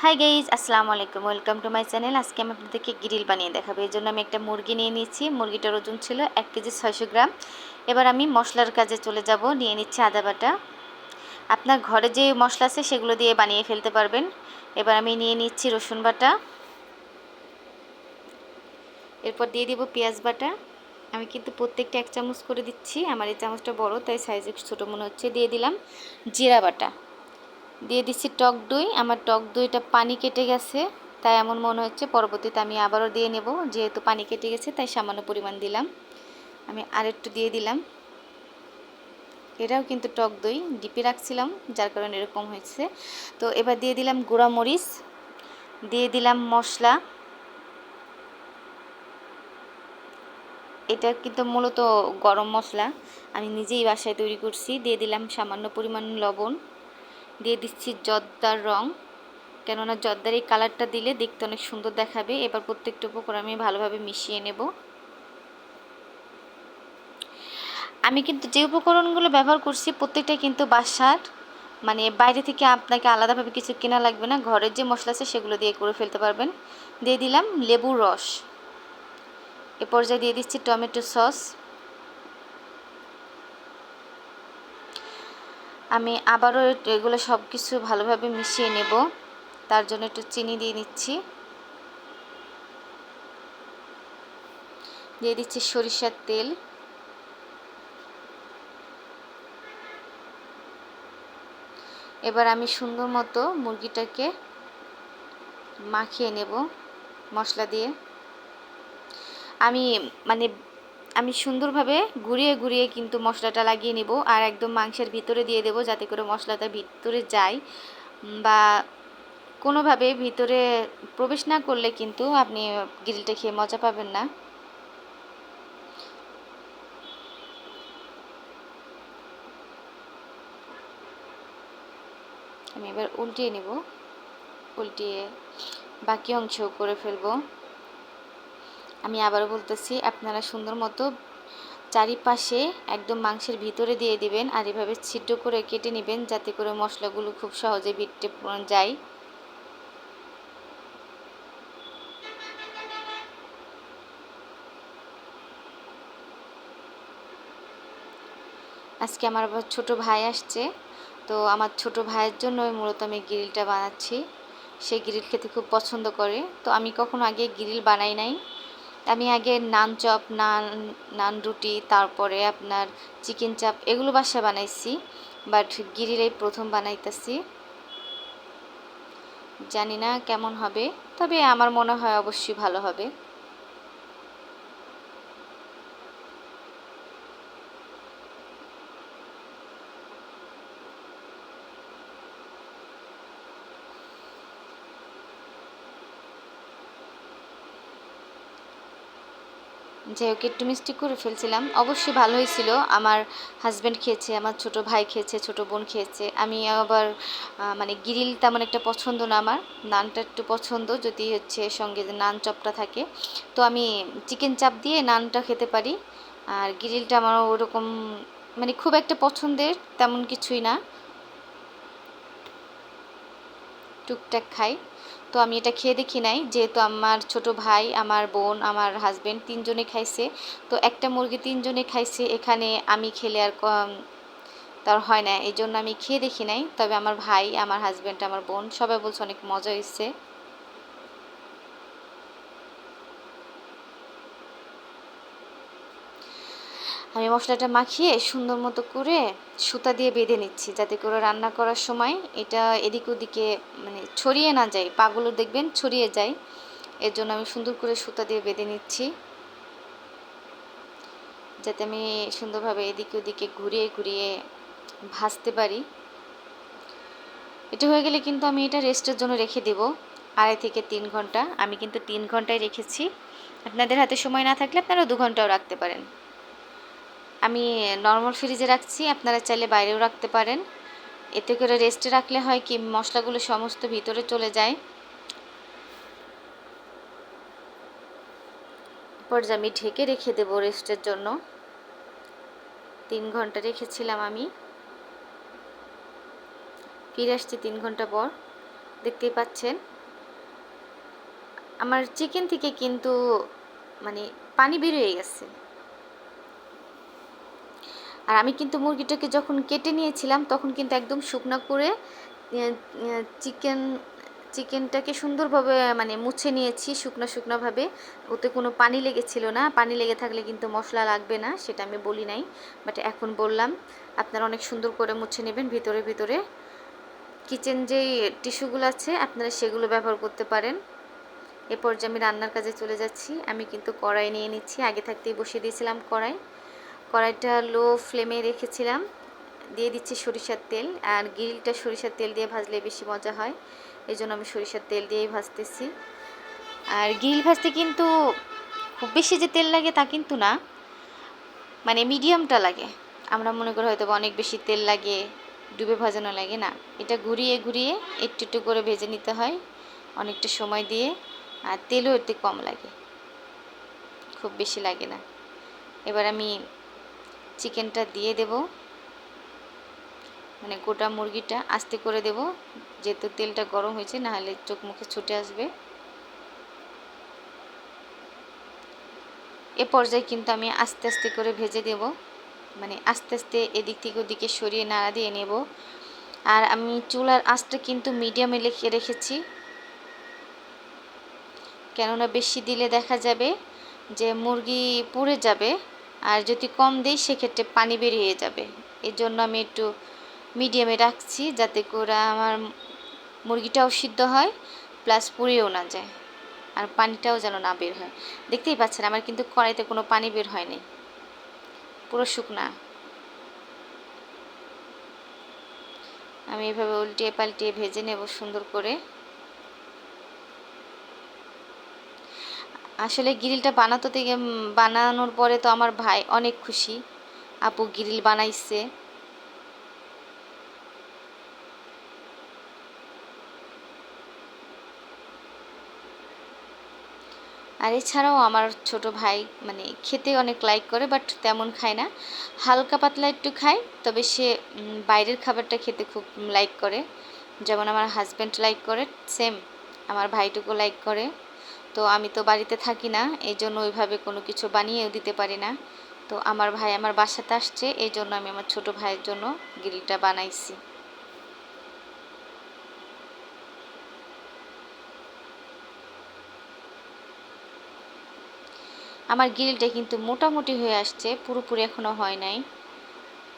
Hi guys, আসসালামু আলাইকুম। Welcome to my channel. আজকে আমি আপনাদেরকে গ্রিল বানিয়ে দেখাবো। এই জন্য আমি একটা মুরগি নিয়ে নিয়েছি। মুরগিটার ওজন ছিল 1 কেজি 600 গ্রাম। এবার আমি মশলার কাজে চলে যাব। নিয়ে নিচ্ছি আদা বাটা। আপনার ঘরে যে মশলা আছে সেগুলো দিয়ে বানিয়ে ফেলতে পারবেন। এবার আমি নিয়ে নিচ্ছি রসুন বাটা। এরপর দিয়ে দিব পেঁয়াজ বাটা। আমি কিন্তু প্রত্যেকটা 1 চামচ করে দিচ্ছি। আমার এই চামচটা বড়, তাই সাইজে ছোটো মনে হচ্ছে। দিয়ে দিলাম জিরা বাটা। দিয়ে দিচ্ছি টক দই। আমার টক দইটা পানি কেটে গেছে, তাই এমন মনে হচ্ছে। পরবর্তীতে আমি আবারও দিয়ে নেব, যেহেতু পানি কেটে গেছে তাই সামান্য পরিমাণ দিলাম। আমি আরেকটু দিয়ে দিলাম। এটাও কিন্তু টক দই ডিপে রাখছিলাম, যার কারণে এরকম হয়েছে। তো এবার দিয়ে দিলাম গুঁড়া মরিচ, দিয়ে দিলাম মশলা। এটা কিন্তু মূলত গরম মশলা, আমি নিজেই বাসায় তৈরি করছি। দিয়ে দিলাম সামান্য পরিমাণ লবণ। দিয়ে দিচ্ছি জর্দার রং, কেননা জর্দার এই কালারটা দিলে দেখতে অনেক সুন্দর দেখাবে। এবার প্রত্যেকটা উপকরণ আমি ভালোভাবে মিশিয়ে নেব। আমি কিন্তু যে উপকরণগুলো ব্যবহার করছি প্রত্যেকটাই কিন্তু বাসার, মানে বাইরে থেকে আপনাকে আলাদাভাবে কিছু কেনা লাগবে না। ঘরের যে মশলা আছে সেগুলো দিয়ে করে ফেলতে পারবেন। দিয়ে দিলাম লেবুর রস। এ পর্যায়ে দিয়ে দিচ্ছি টমেটো সস। আমি আবারও এগুলো সব কিছু ভালোভাবে মিশিয়ে নেব। তার জন্য একটু চিনি দিয়ে নিচ্ছি। দিয়ে দিচ্ছি সরিষার তেল। এবার আমি সুন্দর মতো মুরগিটাকে মাখিয়ে নেব মশলা দিয়ে। আমি মানে আমি সুন্দরভাবে ঘুরিয়ে ঘুরিয়ে কিন্তু মশলাটা লাগিয়ে নেব, আর একদম মাংসের ভিতরে দিয়ে দেব, যাতে করে মশলাটা ভিতরে যায়, বা কোনোভাবে ভিতরে প্রবেশ না করলে কিন্তু আপনি গ্রিলটা খেয়ে মজা পাবেন না। আমি এবার উল্টিয়ে নেব, উল্টিয়ে বাকি অংশ করে ফেলবো। আমি আবারও বলতেছি, আপনারা সুন্দর মতো চারিপাশে একদম মাংসের ভিতরে দিয়ে দিবেন, আর এভাবে ছিদ্র করে কেটে নেবেন, যাতে করে মশলাগুলো খুব সহজে ভিতরে যায়। আজকে আমার আবার ছোটো ভাই আসছে, তো আমার ছোট ভাইয়ের জন্য মূলত আমি গ্রিলটা বানাচ্ছি। সে গ্রিল খেতে খুব পছন্দ করে। তো আমি কখনো আগে গ্রিল বানাই নাই। আমি আগে নান চপ, নান রুটি, তারপরে আপনার চিকেন চাপ এগুলো বাসায় বানাইছি, বাট গ্রিল এই প্রথম বানাইতেছি। জানি না কেমন হবে, তবে আমার মনে হয় অবশ্যই ভালো হবে। যাই হোক, একটু মিষ্টি করে ফেলছিলাম, অবশ্যই ভালো হয়েছিল। আমার হাজব্যান্ড খেয়েছে, আমার ছোট ভাই খেয়েছে, ছোট বোন খেয়েছে। আমি আবার মানে গ্রিল তেমন একটা পছন্দ না আমার, নানটা একটু পছন্দ, যদি হচ্ছে সঙ্গে যে নান চপটা থাকে। তো আমি চিকেন চাপ দিয়ে নানটা খেতে পারি, আর গ্রিলটা আমার ওরকম মানে খুব একটা পছন্দের তেমন কিছুই না, টুকটাক খাই। তো আমি এটা খেয়ে দেখি নাই, যেহেতু আমার ছোট ভাই, আমার বোন, আমার হাজবেন্ড তিনজনে খাইছে। তো একটা মুরগি তিনজনে খাইছে, এখানে আমি খেলে আর তার হয় না, এই জন্য আমি খেয়ে দেখি নাই। তবে আমার ভাই, আমার হাজবেন্ড, আমার বোন সবাই বলছে অনেক মজা হয়েছে। আমি মশলাটা মাখিয়ে সুন্দর মতো করে সুতা দিয়ে বেঁধে নিচ্ছি, যাতে করে রান্না করার সময় এটা এদিক ওদিকে মানে ছড়িয়ে না যায়, পাগুলো দেখবেন ছড়িয়ে যায়। এর জন্য আমি সুন্দর করে সুতা দিয়ে বেঁধে নিচ্ছি, যাতে আমি সুন্দরভাবে এদিকে ওদিকে ঘুরিয়ে ঘুরিয়ে ভাজতে পারি। এটা হয়ে গেলে কিন্তু আমি এটা রেস্টের জন্য রেখে দেব 2.5 থেকে 3 ঘন্টা। আমি কিন্তু 3 ঘন্টায় রেখেছি। আপনাদের হাতে সময় না থাকলে আপনারা 2 ঘন্টাও রাখতে পারেন। আমি নর্মাল ফ্রিজে রাখছি, আপনারা চাইলে বাইরেও রাখতে পারেন। এতে করে রেস্টে রাখলে হয় কি, মশলাগুলো সমস্ত ভিতরে চলে যায়। পর্যায়ে আমি ঢেকে রেখে দেবো রেস্টের জন্য। 3 ঘন্টা রেখেছিলাম আমি, ফিরে আসছি 3 ঘন্টা পর। দেখতেই পাচ্ছেন আমার চিকেন থেকে কিন্তু মানে পানি বের হয়ে গেছে। আর আমি কিন্তু মুরগিটাকে যখন কেটে নিয়েছিলাম তখন কিন্তু একদম শুকনা করে চিকেন চিকেনটাকে সুন্দরভাবে মানে মুছে নিয়েছি শুকনোভাবে। ওতে কোনো পানি লেগেছিল না। পানি লেগে থাকলে কিন্তু মশলা লাগবে না, সেটা আমি বলি নাই, বাট এখন বললাম। আপনারা অনেক সুন্দর করে মুছে নেবেন ভিতরে ভিতরে। কিচেন যেই টিস্যুগুলো আছে আপনারা সেগুলো ব্যবহার করতে পারেন। এরপর যে আমি রান্নার কাজে চলে যাচ্ছি, আমি কিন্তু কড়াই নিয়ে নিচ্ছি। আগে থাকতেই বসিয়ে দিয়েছিলাম কড়াইটা লো ফ্লেমে রেখেছিলাম। দিয়ে দিচ্ছি সরিষার তেল। আর গ্রিলটা সরিষার তেল দিয়ে ভাজলে বেশি মজা হয়, এই জন্য আমি সরিষার তেল দিয়েই ভাজতেছি। আর গ্রিল ভাজতে কিন্তু খুব বেশি যে তেল লাগে তা কিন্তু না, মানে মিডিয়ামটা লাগে। আমরা মনে করি হয়তো অনেক বেশি তেল লাগে, ডুবে ভাজানো লাগে, না। এটা ঘুরিয়ে ঘুরিয়ে একটু একটু করে ভেজে নিতে হয় অনেকটা সময় দিয়ে। আর তেলও এতে কম লাগে, খুব বেশি লাগে না। এবার আমি চিকেনটা দিয়ে দেব, মানে গোটা মুরগিটা আস্তে করে দেব, যেহেতু তেলটা গরম হয়েছে, না হলে চোখ মুখে ছুটে আসবে। এ পর্যায়ে কিন্তু আমি আস্তে আস্তে করে ভেজে দেব, মানে আস্তে আস্তে এদিক থেকে ওদিকে সরিয়ে নাড়া দিয়ে নেব। আর আমি চুলার আঁচটা কিন্তু মিডিয়ামে রেখেছি, কেননা বেশি দিলে দেখা যাবে যে মুরগি পুড়ে যাবে, আর যদি কম দিই সেক্ষেত্রে পানি বেরিয়ে যাবে। এই জন্য আমি একটু মিডিয়ামে রাখছি, যাতে করে আমার মুরগিটাও সিদ্ধ হয় প্লাস পুড়েও না যায়, আর পানিটাও যেন না বের হয়। দেখতেই পাচ্ছেন আমার কিন্তু কড়াইতে কোনো পানি বের হয়নি, পুরো শুকনা। আমি এভাবে উল্টিয়ে পাল্টিয়ে ভেজে নেব সুন্দর করে। আসলে গ্রিলটা বানানোর পরে তো আমার ভাই অনেক খুশি, আপু গ্রিল বানাইছে। আর এছাড়াও আমার ছোট ভাই মানে খেতে অনেক লাইক করে, বাট তেমন খায় না, হালকা পাতলা একটু খায়। তবে সে বাইরের খাবারটা খেতে খুব লাইক করে, যেমন আমার হাজব্যান্ড লাইক করে, সেম আমার ভাইটুকু লাইক করে। তো আমি তো বাড়িতে থাকি না, এই জন্য ওইভাবে কোনো কিছু বানিয়েও দিতে পারি না। তো আমার ভাই আমার বাসাতে আসছে, এই জন্য আমি আমার ছোট ভাইয়ের জন্য গ্রিলটা বানাইছি। আমার গ্রিলটা কিন্তু মোটামুটি হয়ে আসছে, পুরোপুরি এখনও হয় নাই।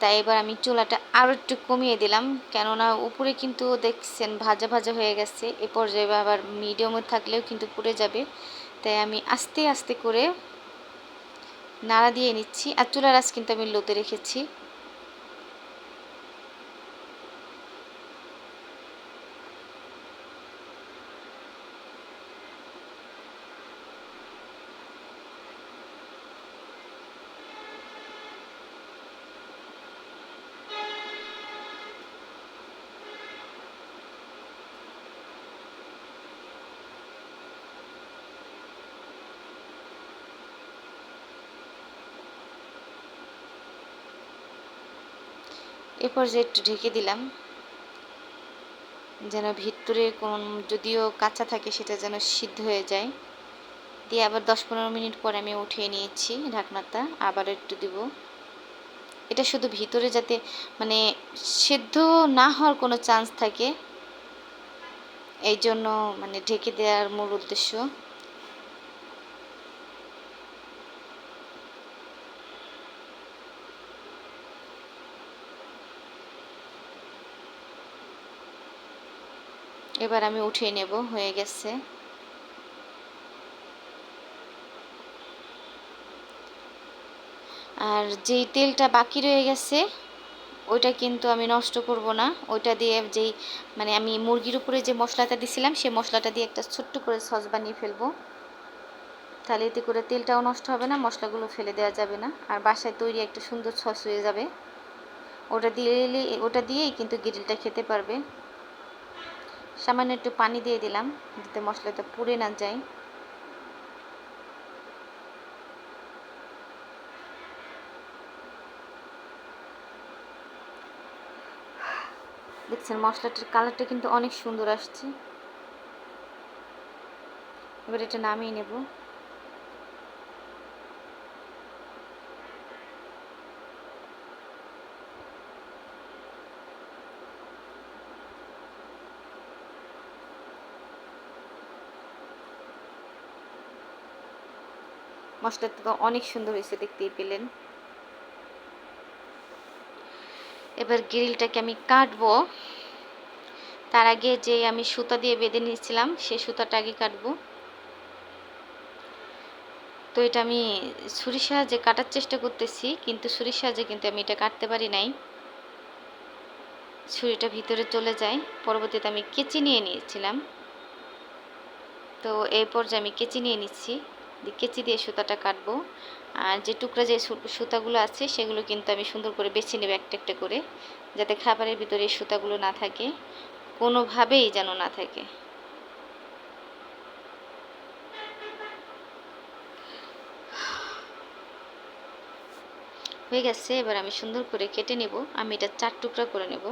তাই এবার আমি চুলাটা আরও একটু কমিয়ে দিলাম, কেননা উপরে কিন্তু দেখছেন ভাজা ভাজা হয়ে গেছে। এ পর্যায়ে আবার মিডিয়ামে থাকলেও কিন্তু পুড়ে যাবে, তাই আমি আস্তে আস্তে করে নাড়া দিয়ে নিচ্ছি। আর চুলার আঁচ কিন্তু আমি লোতে রেখেছি। এ পর্যায়ে একটু ঢেকে দিলাম, যেন ভিতরে কোন যদিও কাঁচা থাকে সেটা যেন সিদ্ধ হয়ে যায়। দিয়ে আবার 10-15 মিনিট পরে আমি উঠিয়ে নিয়েছি ঢাকনাটা, আবার একটু দিব। এটা শুধু ভিতরে যাতে মানে সেদ্ধ না হওয়ার কোনো চান্স থাকে, এই জন্য মানে ঢেকে দেওয়ার মূল উদ্দেশ্য। এবার আমি উঠিয়ে নেব, হয়ে গেছে। আর যেই তেলটা বাকি রয়ে গেছে ওইটা কিন্তু আমি নষ্ট করব না, ওইটা দিয়ে যেই মানে আমি মুরগির উপরে যে মশলাটা দিছিলাম সেই মশলাটা দিয়ে একটা ছোট্ট করে সস বানিয়ে ফেলবো। তাহলে এতে করে তেলটাও নষ্ট হবে না, মশলাগুলো ফেলে দেওয়া যাবে না, আর বাসায় তৈরি একটা সুন্দর সস হয়ে যাবে। ওটা দিয়েই কিন্তু গ্রিলটা খেতে পারবে। সামান্য একটু পানি দিয়ে দিলাম যাতে মশলাটা পুড়ে না যায়। দেখছেন মশলাটার কালারটা কিন্তু অনেক সুন্দর আসছে। এবার এটা নামিয়ে নেব। মশলাটা তো অনেক সুন্দর হয়েছে, দেখতেই পেলেন। এবার গ্রিলটাকে আমি কাটবো। তার আগে যে আমি সুতা দিয়ে বেঁধে নিয়েছিলাম সেই সুতাটা আগে কাটবো। তো এটা আমি ছুরির সাহায্যে কাটার চেষ্টা করতেছি, কিন্তু ছুরির সাহায্যে কিন্তু আমি এটা কাটতে পারি নাই। ছুরিটা ভিতরে চলে যায়। পরবর্তীতে আমি কেচি নিয়ে নিয়েছিলাম। তো এই পর্যায়ে আমি কেচি নিয়ে নিচ্ছি, কেচি দিয়ে সুতাটা কাটবো। আর যে টুকরা যে সুতাগুলো আছে সেগুলো কিন্তু আমি সুন্দর করে বেছে নেব একটা একটা করে, যাতে খাবারের ভিতরে এই সুতাগুলো না থাকে, কোনোভাবেই যেন না থাকে। হয়ে গেছে। এবার আমি সুন্দর করে কেটে নেব। আমি এটা 4 টুকরা করে নেব।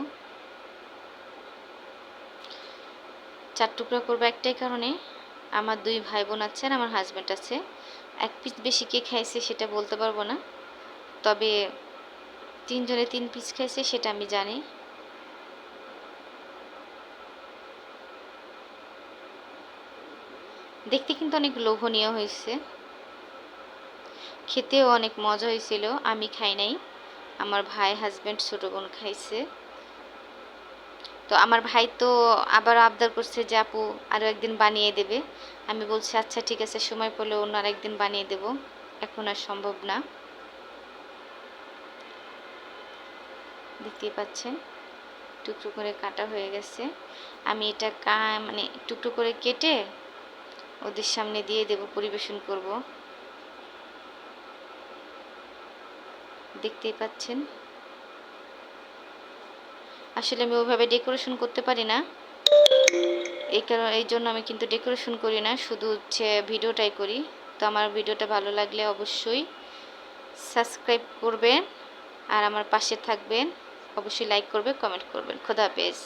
4 টুকরা করবো একটাই কারণে, আমার 2 ভাই বোন আছে আর আমার হাজব্যান্ড আছে। 1 পিস বেশি কে খাইছে সেটা বলতে পারবো না, তবে 3 জনে 3 পিস খাইছে সেটা আমি জানি। দেখতে কিন্তু অনেক লোভনীয় হয়েছে, খেতেও অনেক মজা হয়েছিল। আমি খাই নাই, আমার ভাই, হাজব্যান্ড, ছোট বোন খাইছে। তো আমার ভাই তো আবার আবদার করছে যে আপু আরও একদিন বানিয়ে দেবে। আমি বলছি আচ্ছা ঠিক আছে, সময় পেলে অন্য আরেকদিন বানিয়ে দেব, এখন আর সম্ভব না। দেখতেই পাচ্ছেন টুকরো করে কাটা হয়ে গেছে। আমি এটা মানে টুকরো করে কেটে ওদের সামনে দিয়ে দেব, পরিবেশন করব। দেখতেই পাচ্ছেন। আসলে আমি ওইভাবে ডেকোরেশন করতে পারি না, এই জন্য আমি কিন্তু ডেকোরেশন করি না, শুধু হচ্ছে ভিডিওটাই করি। তো আমার ভিডিওটা ভালো লাগলে অবশ্যই সাবস্ক্রাইব করবেন আর আমার পাশে থাকবেন। অবশ্যই লাইক করবে, কমেন্ট করবেন। খোদা হাফেজ।